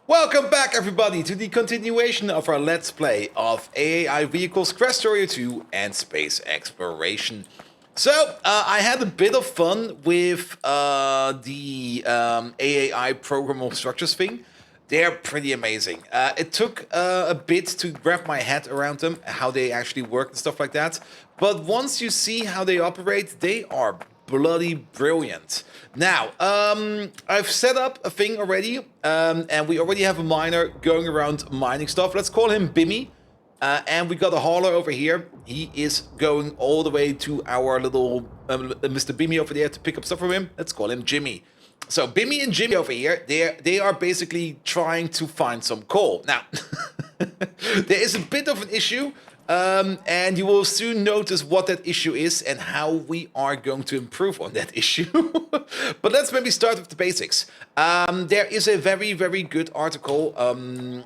Welcome back, everybody, to the continuation of our Let's Play of AAI vehicles, Krastorio 2, and space exploration. So, I had a bit of fun with the AAI programmable structures thing. They're pretty amazing. It took a bit to wrap my head around them, how they actually work and stuff like that. But once you see how they operate, they are bloody brilliant. Now, I've set up a thing already, and we already have a miner going around mining stuff. Let's call him Bimmy. And we got a hauler over here. He is going all the way to our little Mr. Bimmy over there to pick up stuff from him. Let's call him Jimmy. So Bimmy and Jimmy over here, they are basically trying to find some coal. Now, there is a bit of an issue. And you will soon notice what that issue is and how we are going to improve on that issue. But let's maybe start with the basics. There is a very, very good article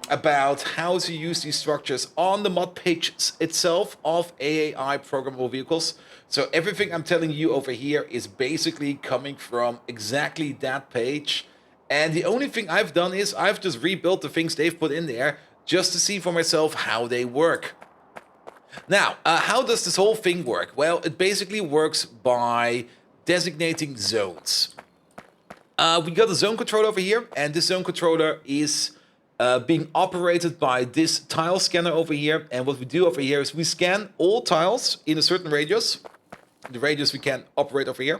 about how to use these structures on the mod page itself of AAI programmable vehicles. So everything I'm telling you over here is basically coming from exactly that page. And the only thing I've done is I've just rebuilt the things they've put in there just to see for myself how they work. Now, how does this whole thing work? Well, it basically works by designating zones. We got a zone controller over here, and this zone controller is being operated by this tile scanner over here. And what we do over here is we scan all tiles in a certain radius. The radius we can operate over here.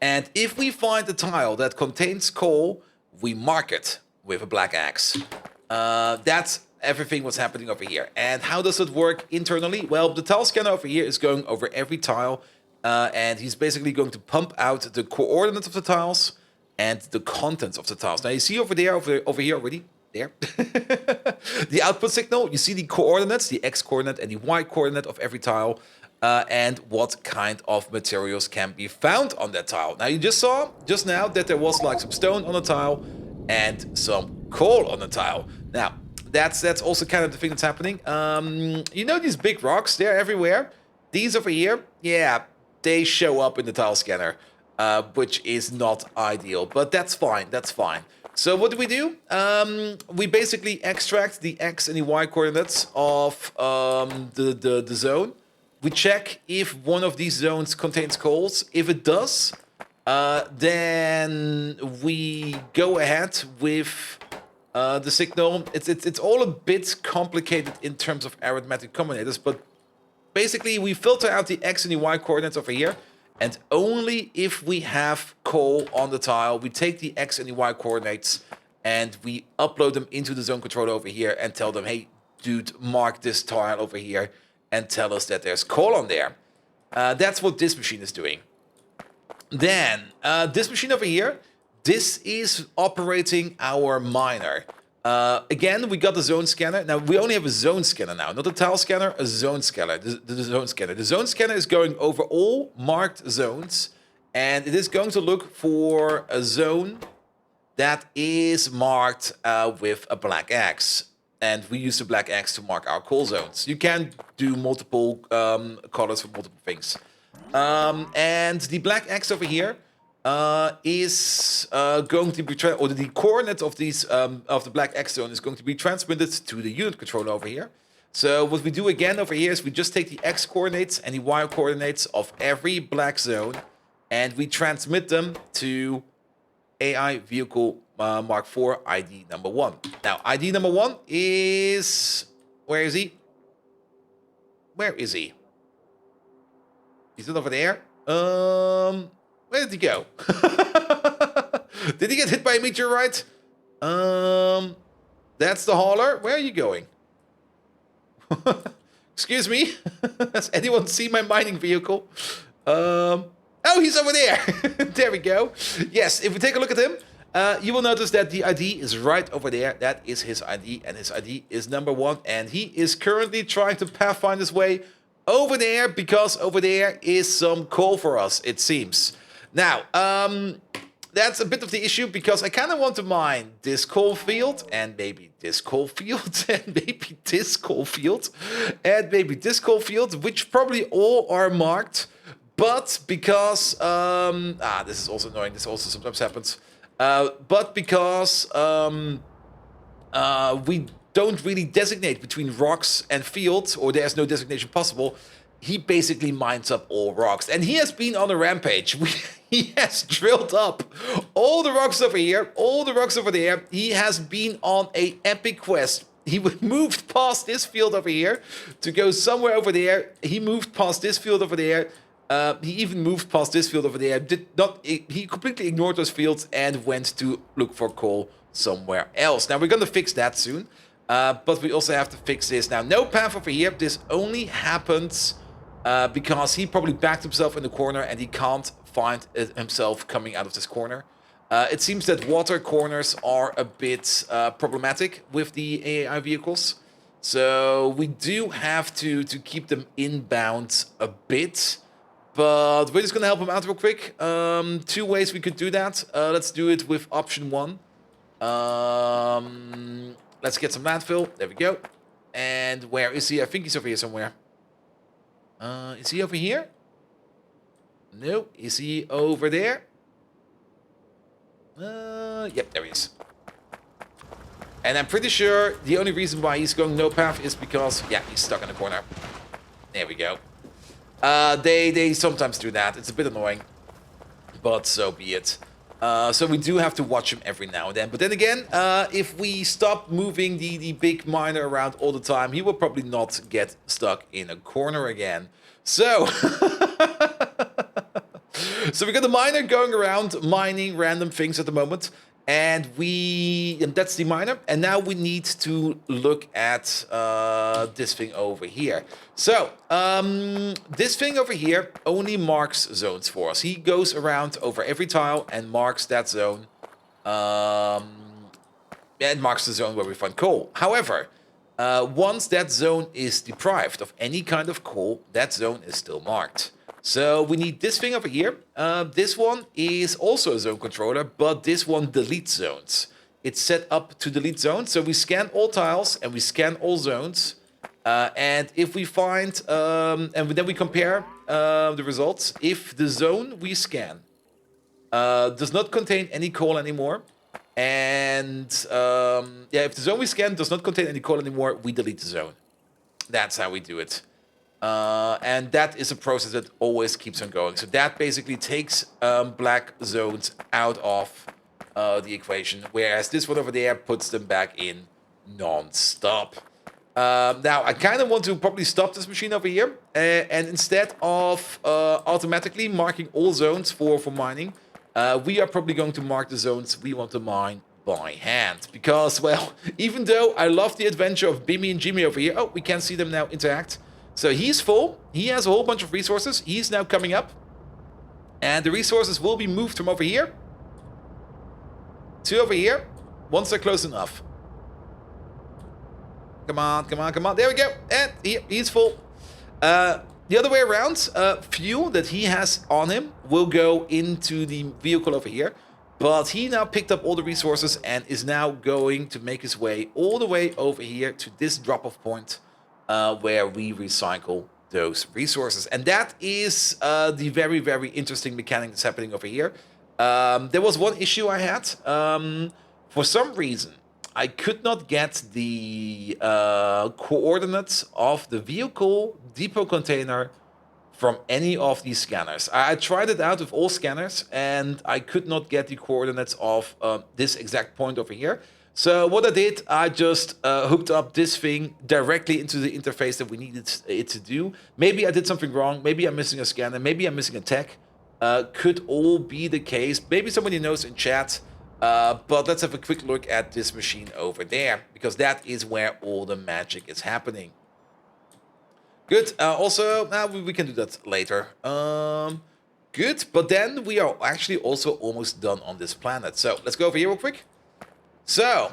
And if we find a tile that contains coal, we mark it with a black X. That's everything what's happening over here. And how does it work internally? Well, the tile scanner over here is going over every tile, and he's basically going to pump out the coordinates of the tiles and the contents of the tiles. Now you see over there, over here already, there, the output signal. You see the coordinates, the X coordinate and the Y coordinate of every tile, and what kind of materials can be found on that tile. Now you just saw just now that there was like some stone on the tile and some coal on the tile. Now, that's also kind of the thing that's happening. You know these big rocks? They're everywhere. These over here, yeah, they show up in the tile scanner, which is not ideal, but that's fine. That's fine. So what do? We basically extract the X and the Y coordinates of the zone. We check if one of these zones contains coals. If it does, then we go ahead with the signal. It's all a bit complicated in terms of arithmetic combinators, but basically we filter out the X and the Y coordinates over here, and only if we have coal on the tile, we take the X and the Y coordinates and we upload them into the zone controller over here and tell them, hey, dude, mark this tile over here and tell us that there's coal on there. That's what this machine is doing. Then, this machine over here, this is operating our miner. Again, we got the zone scanner. Now, we only have a zone scanner now, not a tile scanner, a zone scanner. The zone scanner. The zone scanner is going over all marked zones, and it is going to look for a zone that is marked with a black X. And we use the black X to mark our coal zones. You can do multiple colors for multiple things. And the black X over here is going to be or the coordinate of these of the black X zone is going to be transmitted to the unit controller over here. So what we do again over here is we just take the X coordinates and the Y coordinates of every black zone, and we transmit them to AI vehicle Mark IV ID number 1. Now ID number 1 is, where is he? Where is he? He's not over there. Where did he go? Did he get hit by a meteorite? That's the hauler. Where are you going? Excuse me. Has anyone seen my mining vehicle? Oh, he's over there. There we go. Yes, if we take a look at him, you will notice that the ID is right over there. That is his ID, and his ID is number 1. And he is currently trying to pathfind his way over there, because over there is some coal for us, it seems. Now, that's a bit of the issue, because I kind of want to mine this coal field, and maybe this coal field, and maybe this coal field, and maybe this coal field, which probably all are marked. But because, this is also annoying, this also sometimes happens. But because we don't really designate between rocks and fields, or there's no designation possible. He basically mines up all rocks, and he has been on a rampage. He has drilled up all the rocks over here, all the rocks over there. He has been on a epic quest. He moved past this field over here to go somewhere over there. He moved past this field over there. He even moved past this field over there. He completely ignored those fields and went to look for coal somewhere else. Now, we're going to fix that soon. But we also have to fix this. Now, no path over here. This only happens because he probably backed himself in the corner and he can't find himself coming out of this corner. It seems that water corners are a bit problematic with the AAI vehicles. So we do have to keep them inbound a bit. But we're just going to help him out real quick. 2 ways we could do that. Let's do it with option 1. Let's get some landfill. There we go. And where is he? I think he's over here somewhere. Is he over here? No. Is he over there? Yep, there he is. And I'm pretty sure the only reason why he's going no path is because, yeah, he's stuck in the corner. There we go. They sometimes do that. It's a bit annoying, but so be it. So we do have to watch him every now and then. But then again, if we stop moving the big miner around all the time, he will probably not get stuck in a corner again. So, so we got the miner going around mining random things at the moment. And that's the miner. And now we need to look at this thing over here. So this thing over here only marks zones for us. He goes around over every tile and marks that zone. And marks the zone where we find coal. However, once that zone is deprived of any kind of coal, that zone is still marked. So we need this thing over here. This one is also a zone controller, but this one deletes zones. It's set up to delete zones. So we scan all tiles and we scan all zones. And if we find, and then we compare the results. If the zone we scan does not contain any coal anymore, and if the zone we scan does not contain any coal anymore, we delete the zone. That's how we do it. And that is a process that always keeps on going. So that basically takes black zones out of the equation, whereas this one over there puts them back in non-stop. Now, I kind of want to probably stop this machine over here, and instead of automatically marking all zones for mining, we are probably going to mark the zones we want to mine by hand. Because, well, even though I love the adventure of Bimmy and Jimmy over here, oh, we can see them now interact. So he's full. He has a whole bunch of resources. He's now coming up. And the resources will be moved from over here to over here once they're close enough. Come on, come on, come on. There we go. And he's full. The other way around, fuel that he has on him will go into the vehicle over here. But he now picked up all the resources and is now going to make his way all the way over here to this drop-off point. Where we recycle those resources. And that is the very, very interesting mechanic that's happening over here. There was one issue I had. For some reason, I could not get the coordinates of the vehicle depot container from any of these scanners. I tried it out with all scanners, and I could not get the coordinates of this exact point over here. So what I did, I just hooked up this thing directly into the interface that we needed it to do. Maybe I did something wrong. Maybe I'm missing a scanner. Maybe I'm missing a tech. Could all be the case. Maybe somebody knows in chat. But let's have a quick look at this machine over there, because that is where all the magic is happening. Good. Also, we can do that later. Good. But then we are actually also almost done on this planet. So let's go over here real quick. So,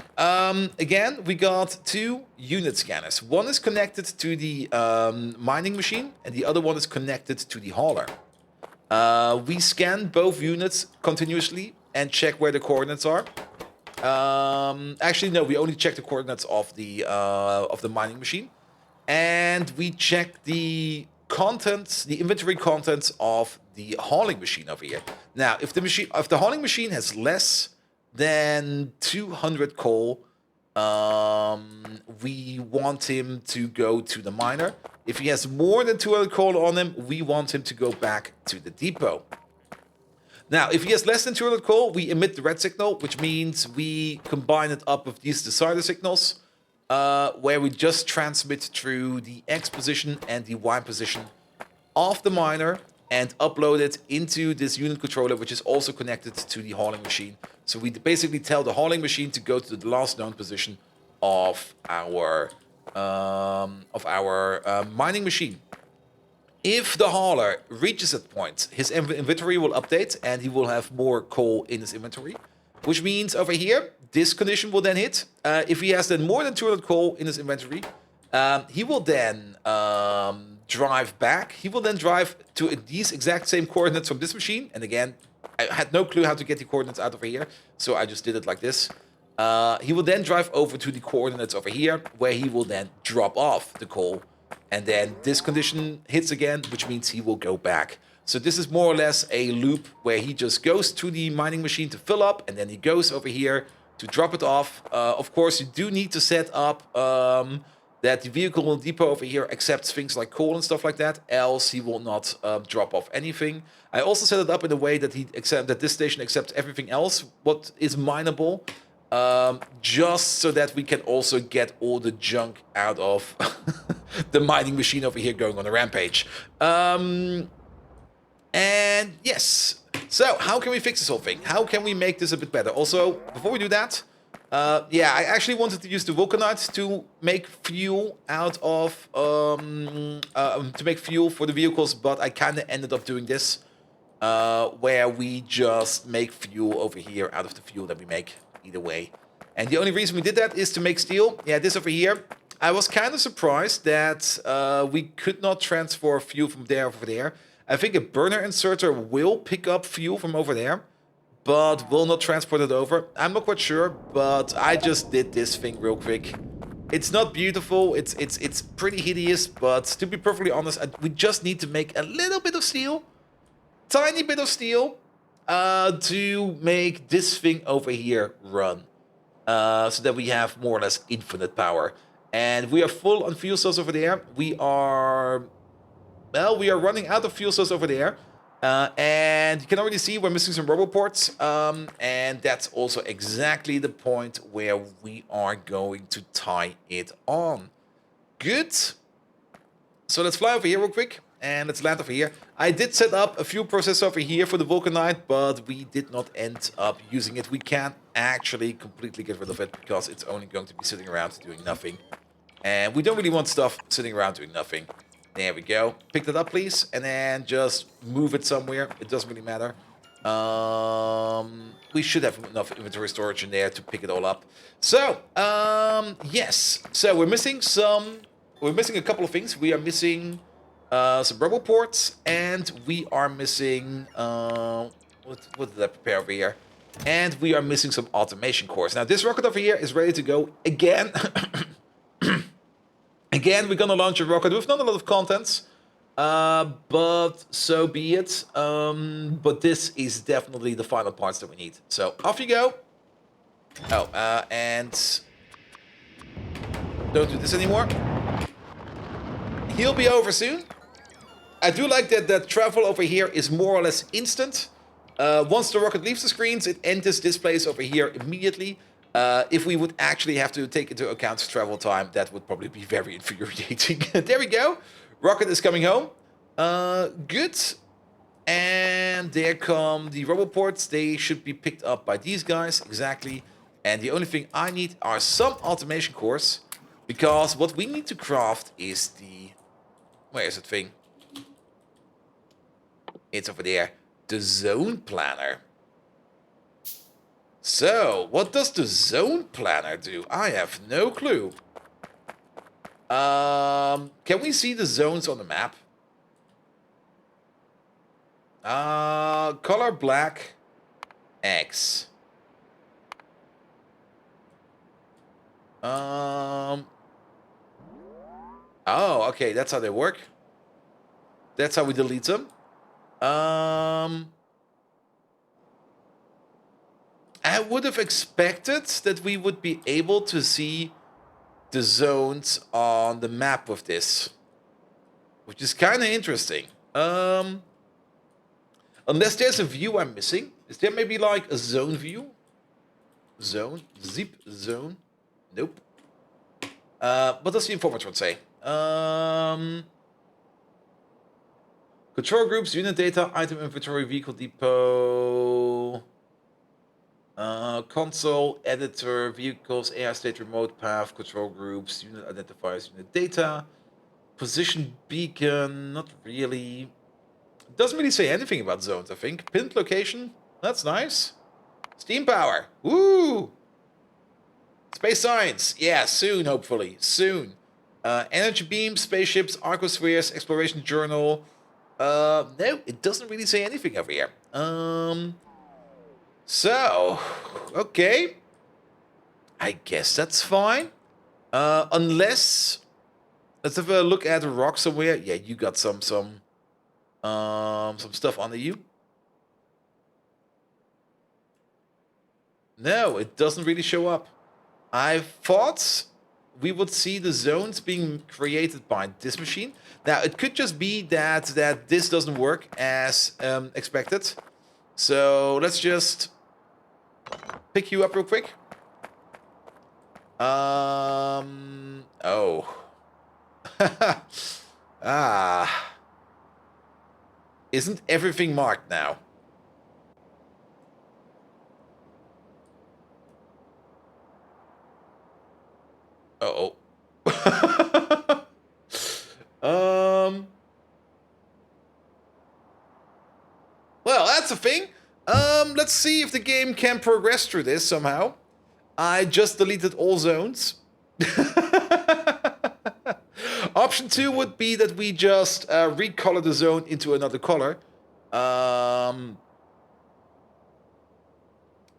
again, we got 2 unit scanners. One is connected to the mining machine, and the other one is connected to the hauler. We scan both units continuously and check where the coordinates are. Actually, no, we only check the coordinates of the mining machine. And we check the contents, the inventory contents of the hauling machine over here. Now, if the hauling machine has less than 200 coal, we want him to go to the miner. If he has more than 200 coal on him, we want him to go back to the depot. Now, if he has less than 200 coal, we emit the red signal, which means we combine it up with these decider signals, where we just transmit through the X position and the Y position of the miner and upload it into this unit controller, which is also connected to the hauling machine. So we basically tell the hauling machine to go to the last known position of our mining machine. If the hauler reaches that point, his inventory will update and he will have more coal in his inventory, which means over here, this condition will then hit. If he has then more than 200 coal in his inventory, he will then drive back. He will then drive to these exact same coordinates from this machine. And again, I had no clue how to get the coordinates out over here, so I just did it like this. He will then drive over to the coordinates over here, where he will then drop off the coal. And then this condition hits again, which means he will go back. So this is more or less a loop where he just goes to the mining machine to fill up, and then he goes over here to drop it off. Of course, you do need to set up that the vehicle depot over here accepts things like coal and stuff like that, else he will not drop off anything. I also set it up in a way that that this station accepts everything else what is mineable, just so that we can also get all the junk out of the mining machine over here going on a rampage. And yes, so how can we fix this whole thing? How can we make this a bit better? Also, before we do that, yeah, I actually wanted to use the vulcanite to make fuel out of, to make fuel for the vehicles, but I kind of ended up doing this, where we just make fuel over here out of the fuel that we make either way. And the only reason we did that is to make steel. Yeah, this over here. I was kind of surprised that we could not transfer fuel from there over there. I think a burner inserter will pick up fuel from over there, but will not transport it over. I'm not quite sure, but I just did this thing real quick. It's not beautiful, it's pretty hideous, but to be perfectly honest, we just need to make a little bit of steel, tiny bit of steel, to make this thing over here run, so that we have more or less infinite power. And we are full on fuel cells over there. We are running out of fuel cells over there. And you can already see we're missing some roboports. And that's also exactly the point where we are going to tie it on. Good. So let's fly over here real quick. And let's land over here. I did set up a fuel processor over here for the vulcanite, but we did not end up using it. We can't actually completely get rid of it because it's only going to be sitting around doing nothing. And we don't really want stuff sitting around doing nothing. There we go. Pick that up, please. And then just move it somewhere. It doesn't really matter. We should have enough inventory storage in there to pick it all up. So, yes. So we're missing a couple of things. We are missing some rubber ports, and we are missing what did I prepare over here? And we are missing some automation cores. Now this rocket over here is ready to go again. Again, we're gonna launch a rocket with not a lot of contents, but so be it. But this is definitely the final parts that we need. So off you go. Oh, and don't do this anymore. He'll be over soon. I do like that the travel over here is more or less instant. Once the rocket leaves the screens, it enters this place over here immediately. If we would actually have to take into account travel time, that would probably be very infuriating. There we go. Rocket is coming home. Good. And there come the roboports. They should be picked up by these guys. Exactly. And the only thing I need are some automation cores. Because what we need to craft is the... Where is that thing? It's over there. The zone planner. So, what does the zone planner do? I have no clue. Can we see the zones on the map? Color black, X. Oh, okay, that's how they work. That's how we delete them. I would have expected that we would be able to see the zones on the map with this, which is kind of interesting. Unless there's a view I'm missing. Is there maybe like a zone view? Zone? Zip zone? Nope. What does the informator say? Control groups, unit data, item inventory, vehicle depot, console, editor, vehicles, AI state, remote path, control groups, unit identifiers, unit data, position beacon, not really. Doesn't really say anything about zones, I think. Pinned location, that's nice. Steam power, woo! Space science, yeah, soon, hopefully, soon. Energy beams, spaceships, arcospheres, exploration journal. No, it doesn't really say anything over here. So, okay. I guess that's fine. Unless, let's have a look at a rock somewhere. Yeah, you got some stuff under you. No, it doesn't really show up. I thought we would see the zones being created by this machine. Now, it could just be that this doesn't work as expected. So let's just pick you up real quick. Oh. Ah. Isn't everything marked now? Uh-oh. Well, that's a thing. Let's see if the game can progress through this somehow. I just deleted all zones. Option 2 would be that we just recolor the zone into another color.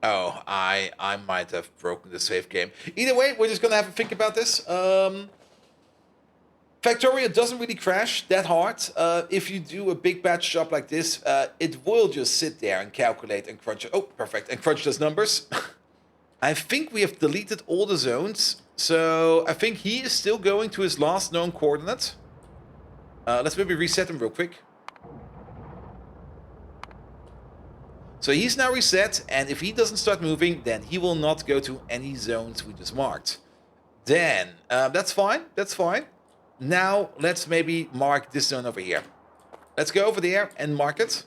Oh, I might have broken the save game. Either way, we're just gonna have to think about this. Factorio doesn't really crash that hard. If you do a big batch job like this, it will just sit there and calculate and crunch. Oh, perfect, and crunch those numbers. I think we have deleted all the zones, so I think he is still going to his last known coordinate. Let's maybe reset him real quick. So he's now reset, and if he doesn't start moving, then he will not go to any zones we just marked. Then, that's fine, that's fine. Now, let's maybe mark this zone over here. Let's go over there and mark it,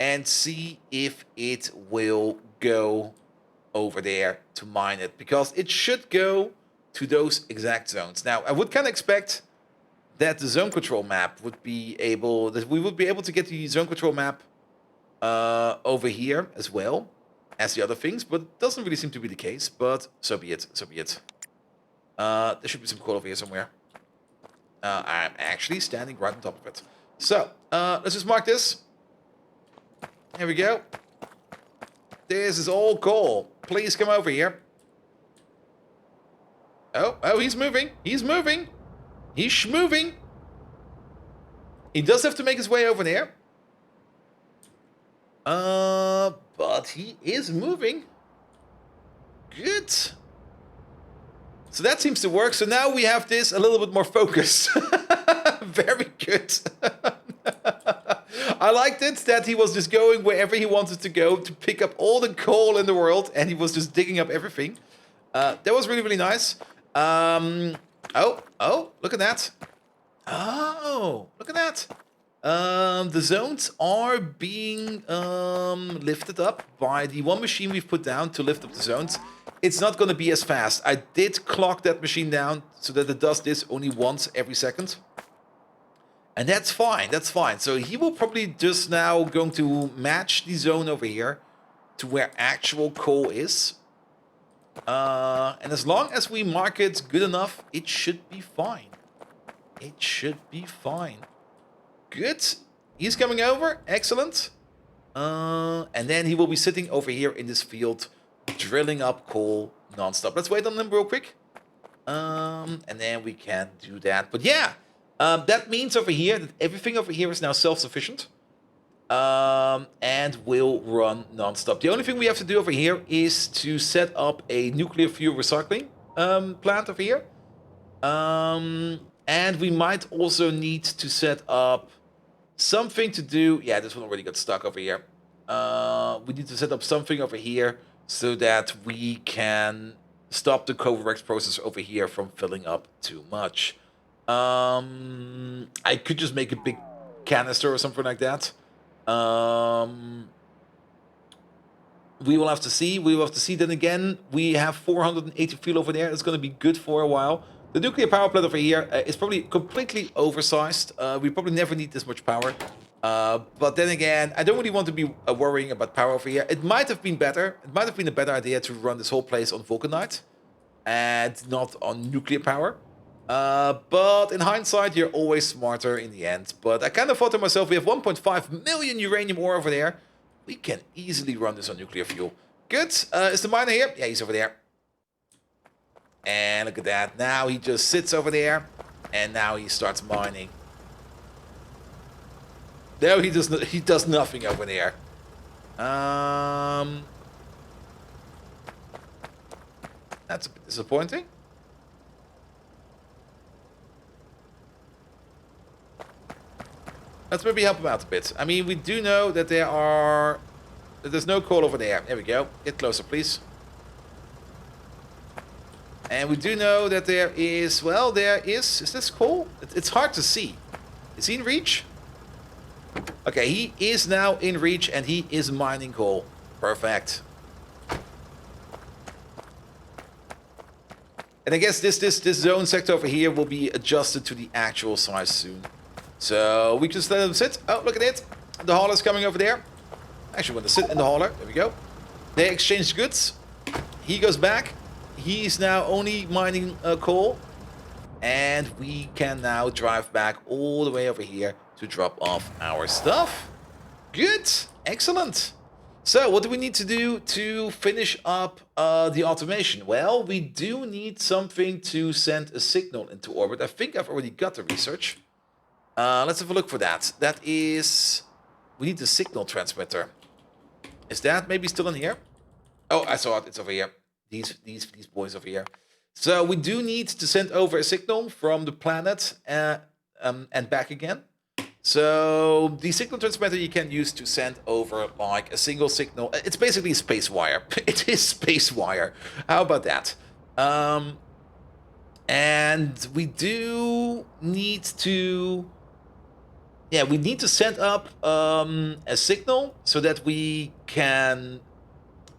and see if it will go over there to mine it, because it should go to those exact zones. Now, I would kind of expect that the zone control map would be able, that we would be able to get the zone control map over here as well as the other things, but it doesn't really seem to be the case, but so be it, so be it. There should be some coal over here somewhere. I'm actually standing right on top of it. So, let's just mark this. Here we go. This is all coal. Please come over here. Oh, he's moving. He's moving. He's schmoving. He does have to make his way over there. But he is moving. Good. So that seems to work. So now we have this a little bit more focused. Very good. I liked it that he was just going wherever he wanted to go to pick up all the coal in the world, and he was just digging up everything. That was really, really nice. Oh, look at that. Oh, look at that. The zones are being lifted up by the one machine we've put down to lift up the zones. It's not going to be as fast. I did clock that machine down so that it does this only once every second. And that's fine, that's fine. So he will probably just now going to match the zone over here to where actual coal is. And as long as we mark it good enough, it should be fine. It should be fine. Good. He's coming over. Excellent. And then he will be sitting over here in this field, drilling up coal non-stop. Let's wait on him real quick. And then we can do that. But yeah, that means over here that everything over here is now self-sufficient. and will run non-stop. The only thing we have to do over here is to set up a nuclear fuel recycling plant over here. And we might also need to set up something to do. Yeah, this one already got stuck over here. We need to set up something over here so that we can stop the Covarex process over here from filling up too much. I could just make a big canister or something like that. We will have to see. We will have to see. Then again, we have 480 fuel over there. It's going to be good for a while. The nuclear power plant over here is probably completely oversized. We probably never need this much power. But then again, I don't really want to be worrying about power over here. It might have been better. It might have been a better idea to run this whole place on vulcanite and not on nuclear power. But in hindsight, you're always smarter in the end. But I kind of thought to myself, we have 1.5 million uranium ore over there. We can easily run this on nuclear fuel. Good. Is the miner here? Yeah, he's over there. And look at that. Now he just sits over there. And now he starts mining. No, he does nothing over there. That's a bit disappointing. Let's maybe help him out a bit. I mean, we do know that there's no coal over there. There we go. Get closer, please. And we do know that there is, well, is this coal? It's hard to see. Is he in reach? Okay, he is now in reach and he is mining coal. Perfect. And I guess this zone sector over here will be adjusted to the actual size soon. So we just let him sit. Oh, look at it. The hauler's coming over there. Actually, want to sit in the hauler. There we go. They exchange goods. He goes back. He's now only mining coal. And we can now drive back all the way over here to drop off our stuff. Good. Excellent. So what do we need to do to finish up the automation? Well, we do need something to send a signal into orbit. I think I've already got the research. Let's have a look for that. That is... We need the signal transmitter. Is that maybe still in here? Oh, I saw it. It's over here. These boys over here. So we do need to send over a signal from the planet and back again. So the signal transmitter you can use to send over like a single signal. It's basically a space wire. It is space wire. How about that? And we do need to... Yeah, we need to set up a signal so that we can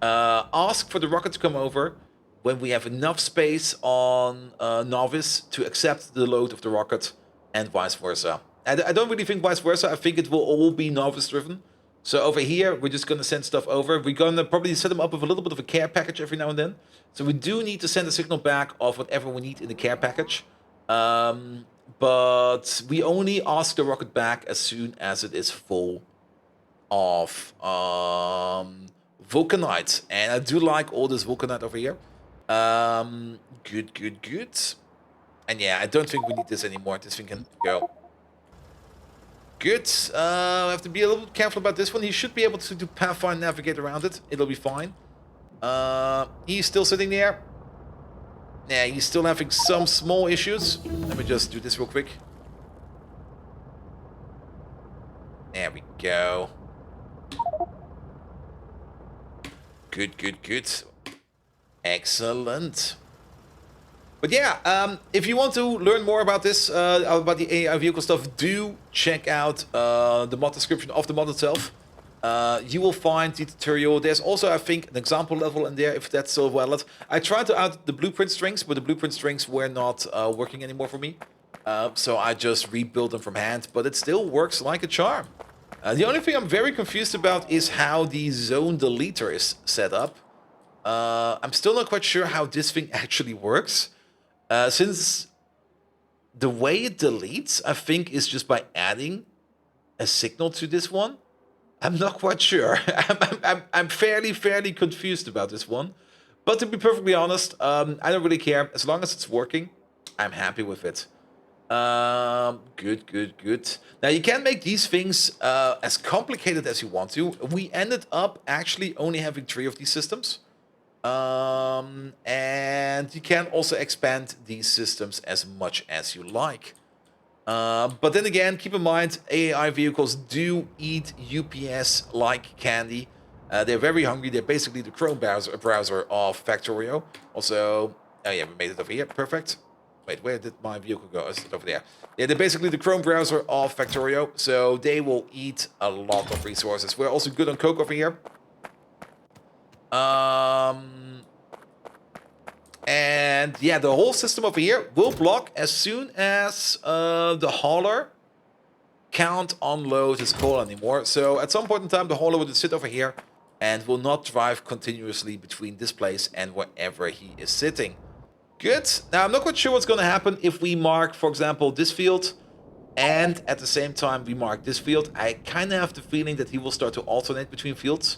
ask for the rocket to come over when we have enough space on Novice to accept the load of the rocket and vice versa. And I don't really think vice versa. I think it will all be Novice driven. So over here, we're just going to send stuff over. We're going to probably set them up with a little bit of a care package every now and then. So we do need to send a signal back of whatever we need in the care package. But we only ask the rocket back as soon as it is full of vulcanite. And I do like all this vulcanite over here. Good. And yeah, I don't think we need this anymore. This thing can go. Good. I have to be a little bit careful about this one. He should be able to do Pathfind navigate around it. It'll be fine. He's still sitting there. Yeah, he's still having some small issues. Let me just do this real quick. There we go. Good. Excellent. But yeah, if you want to learn more about this, about the AI vehicle stuff, do check out the mod description of the mod itself. You will find the tutorial. There's also, I think, an example level in there, if that's still valid. I tried to add the blueprint strings, but the blueprint strings were not working anymore for me. So I just rebuilt them from hand, but it still works like a charm. The only thing I'm very confused about is how the zone deleter is set up. I'm still not quite sure how this thing actually works. Since the way it deletes, I think, is just by adding a signal to this one. I'm not quite sure. I'm fairly confused about this one. But to be perfectly honest, I don't really care. As long as it's working, I'm happy with it. Good, good, good. Now you can make these things as complicated as you want to. We ended up actually only having 3 of these systems. And you can also expand these systems as much as you like. But then again, keep in mind, AAI vehicles do eat UPS like candy. They're very hungry. They're basically the Chrome browser of Factorio. Also, oh yeah, we made it over here. Perfect. Wait, where did my vehicle go? Is it over there? Yeah, they're basically the Chrome browser of Factorio, so they will eat a lot of resources. We're also good on coke over here. And yeah, the whole system over here will block as soon as the hauler can't unload his coal anymore. So at some point in time, the hauler will sit over here and will not drive continuously between this place and wherever he is sitting. Good. Now, I'm not quite sure what's going to happen if we mark, for example, this field, and at the same time we mark this field. I kind of have the feeling that he will start to alternate between fields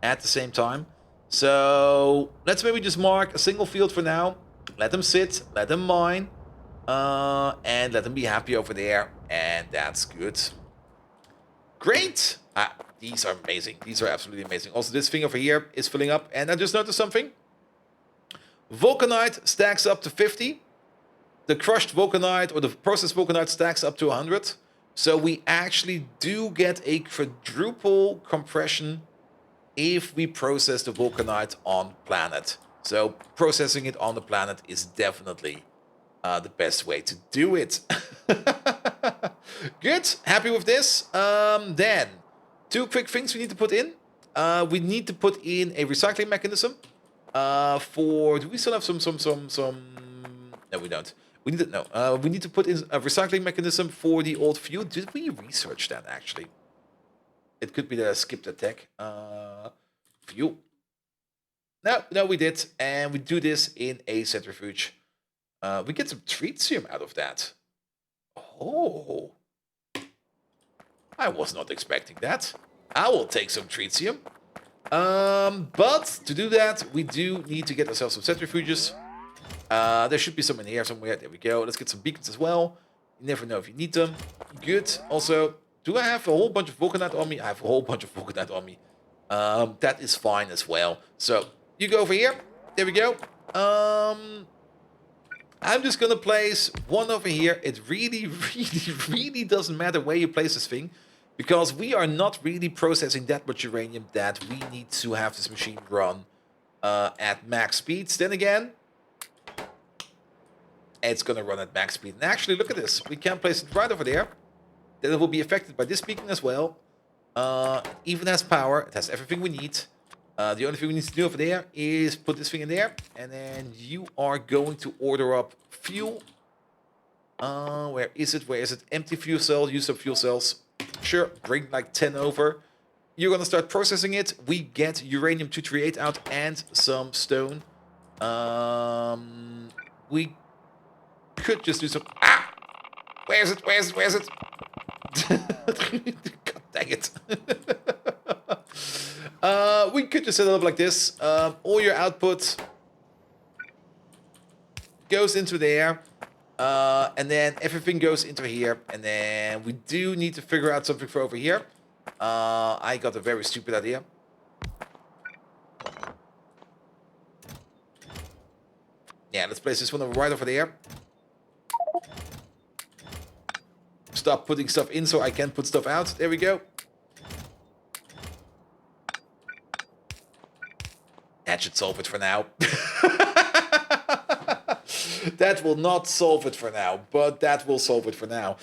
at the same time. So let's maybe just mark a single field for now. Let him sit, let him mine, and let him be happy over there. And that's good. Great. These are amazing. These are absolutely amazing. Also, this thing over here is filling up. And I just noticed something. Vulcanite stacks up to 50. The crushed vulcanite or the processed vulcanite stacks up to 100. So we actually do get a quadruple compression if we process the vulcanite on planet. So processing it on the planet is definitely the best way to do it. Good. Happy with this. Then 2 quick things we need to put in. We need to put in a recycling mechanism. Do we still have some? No, we don't. We need to we need to put in a recycling mechanism for the old fuel. Did we research that actually? It could be that I skipped a tech. Fuel. No, we did, and we do this in a centrifuge. We get some tritium out of that. Oh, I was not expecting that. I will take some tritium. But to do that, we do need to get ourselves some centrifuges. There should be some in here somewhere. There we go. Let's get some beacons as well. You never know if you need them. Good. Also, do I have a whole bunch of vulcanite on me? I have a whole bunch of vulcanite on me. That is fine as well. So, you go over here. There we go. I'm just gonna place one over here. It really doesn't matter where you place this thing, because we are not really processing that much uranium that we need to have this machine run at max speeds. Then again, it's going to run at max speed. And actually, look at this. We can place it right over there. Then it will be affected by this beacon as well. It even has power. It has everything we need. The only thing we need to do over there is put this thing in there. And then you are going to order up fuel. Where is it? Where is it? Empty fuel cell. Use up fuel cells. Sure, bring like 10 over. You're gonna start processing it. We get uranium-238 out and some stone. We could just do some... Ah! Where is it? Where is it? Where is it? God dang it. We could just set it up like this. All your output goes into there. And then everything goes into here. And then we do need to figure out something for over here. I got a very stupid idea. Yeah, let's place this one right over there. Stop putting stuff in so I can put stuff out. There we go. That should solve it for now. That will not solve it for now, but that will solve it for now.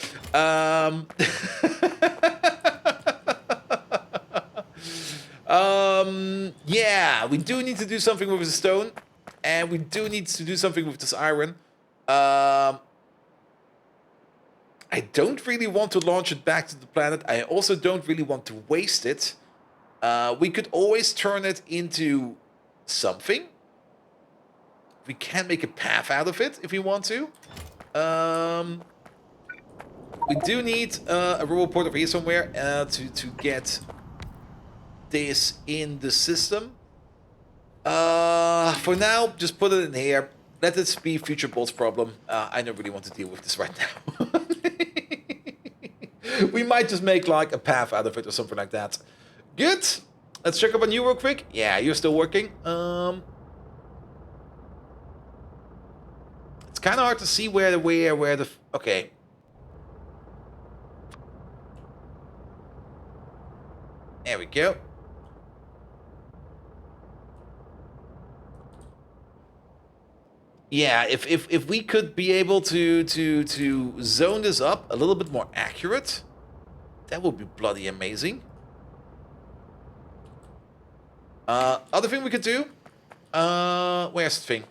Yeah, we do need to do something with the stone, and we do need to do something with this iron. I don't really want to launch it back to the planet. I also don't really want to waste it. We could always turn it into something. We can make a path out of it if we want to. We do need a robot port over here somewhere to get this in the system. For now, just put it in here. let this be future bold's problem. I don't really want to deal with this right now. We might just make like a path out of it or something like that. Good. Let's check up on you real quick. Yeah, you're still working. It's kind of hard to see where the... Okay. There we go. Yeah, if we could be able to zone this up a little bit more accurate, that would be bloody amazing. Other thing we could do, where's the thing?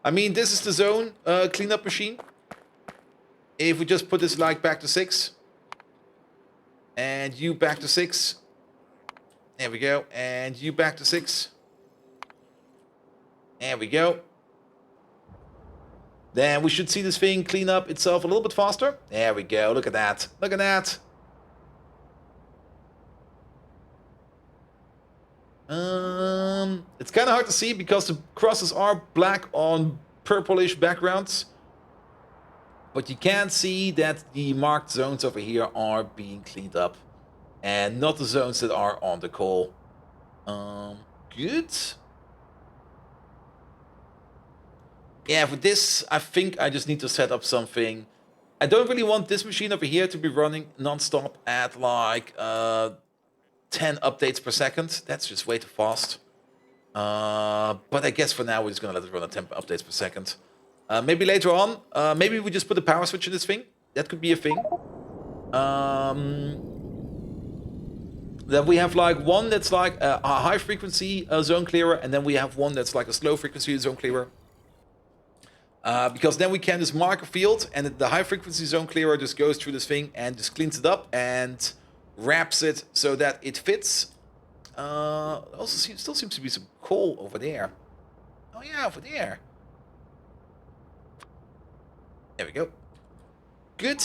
I mean, this is the zone cleanup machine. If we just put this like back to 6, and you back to 6, there we go, and you back to 6. There we go. Then we should see this thing clean up itself a little bit faster. There we go. Look at that. Look at that. It's kind of hard to see because the crosses are black on purplish backgrounds. But you can see that the marked zones over here are being cleaned up. And not the zones that are on the coal. Good. Yeah, for this, I think I just need to set up something. I don't really want this machine over here to be running non-stop at like 10 updates per second. That's just way too fast. But I guess for now, we're just going to let it run at 10 updates per second. Maybe later on, maybe we just put a power switch in this thing. That could be a thing. Then we have like one that's like a high frequency zone clearer. And then we have one that's like a slow frequency zone clearer. Because then we can just mark a field and the high frequency zone clearer just goes through this thing and just cleans it up and wraps it so that it fits. Also still seems to be some coal over there. Oh yeah, over there. There we go. Good.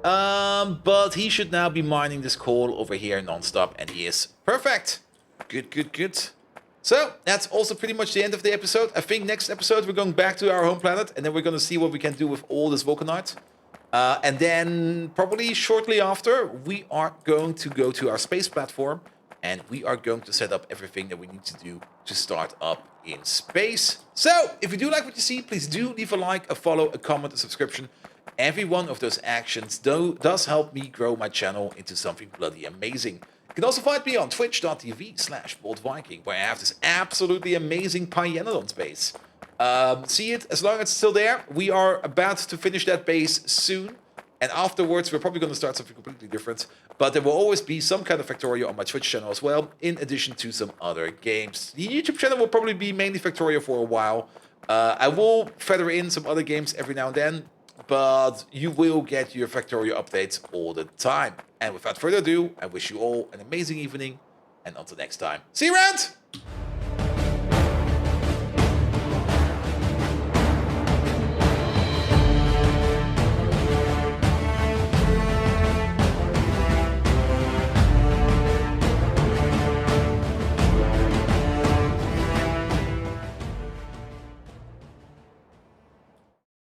But he should now be mining this coal over here non-stop, and he is. Perfect. Good, good, good. So, that's also pretty much the end of the episode. I think next episode we're going back to our home planet, and then we're going to see what we can do with all this vulcanite. And then, probably shortly after, we are going to go to our space platform, and we are going to set up everything that we need to do to start up in space. So, if you do like what you see, please do leave a like, a follow, a comment, a subscription. Every one of those actions does help me grow my channel into something bloody amazing. You can also find me on twitch.tv/boldviking, where I have this absolutely amazing Pyenodons base. See it? As long as it's still there, we are about to finish that base soon. And afterwards, we're probably going to start something completely different. But there will always be some kind of Factorio on my Twitch channel as well, in addition to some other games. The YouTube channel will probably be mainly Factorio for a while. I will feather in some other games every now and then, but you will get your Factorio updates all the time. And without further ado, I wish you all an amazing evening, and until next time, see you around!